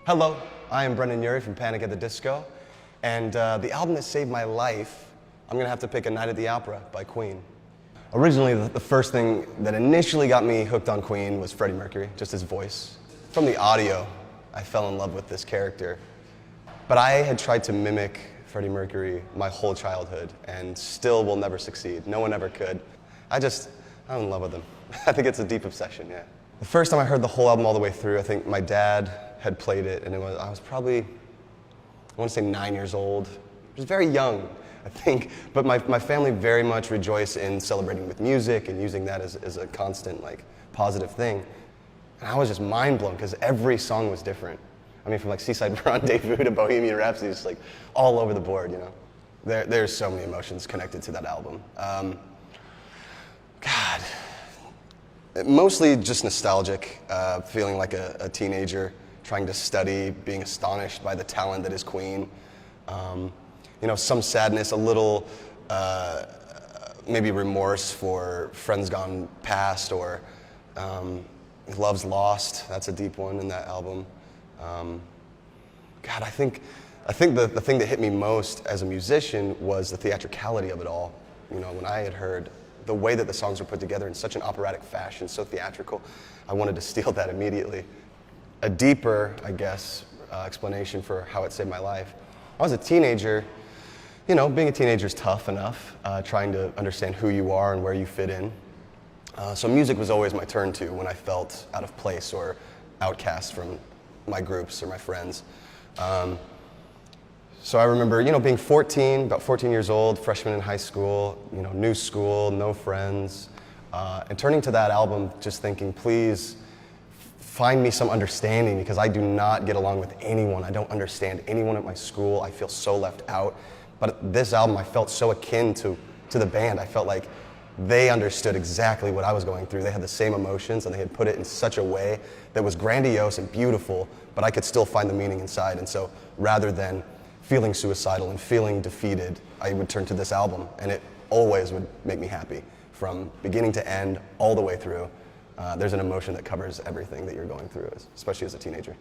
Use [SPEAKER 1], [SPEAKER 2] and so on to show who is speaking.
[SPEAKER 1] Hello, I am Brendon Urie from Panic at the Disco, and the album that saved my life, I'm gonna have to pick A Night at the Opera by Queen. Originally, the first thing that initially got me hooked on Queen was Freddie Mercury, just his voice. From the audio, I fell in love with this character. But I had tried to mimic Freddie Mercury my whole childhood and still will never succeed. No one ever could. I'm in love with him. I think it's a deep obsession, yeah. The first time I heard the whole album all the way through, I think my dad had played it, and I was probably, I want to say 9 years old. I was very young, I think, but my family very much rejoiced in celebrating with music and using that as a constant, positive thing. And I was just mind blown because every song was different. I mean, from Seaside Rendezvous to Bohemian Rhapsody, just all over the board, you know. There's so many emotions connected to that album. God, mostly just nostalgic, feeling like a teenager, trying to study, being astonished by the talent that is Queen. Some sadness, a little maybe remorse for friends gone past, or Love's Lost. That's a deep one in that album. God, I think the thing that hit me most as a musician was the theatricality of it all. You know, when I had heard the way that the songs were put together in such an operatic fashion, so theatrical, I wanted to steal that immediately. A deeper, I guess, explanation for how it saved my life. I was a teenager. You know, being a teenager is tough enough, trying to understand who you are and where you fit in. So music was always my turn to when I felt out of place or outcast from my groups or my friends. So I remember, being about 14 years old, freshman in high school, new school, no friends, and turning to that album just thinking, please find me some understanding, because I do not get along with anyone. I don't understand anyone at my school. I feel so left out. But this album, I felt so akin to the band. I felt like they understood exactly what I was going through. They had the same emotions, and they had put it in such a way that was grandiose and beautiful, but I could still find the meaning inside. And so rather than feeling suicidal and feeling defeated, I would turn to this album, and it always would make me happy. From beginning to end, all the way through, there's an emotion that covers everything that you're going through, especially as a teenager.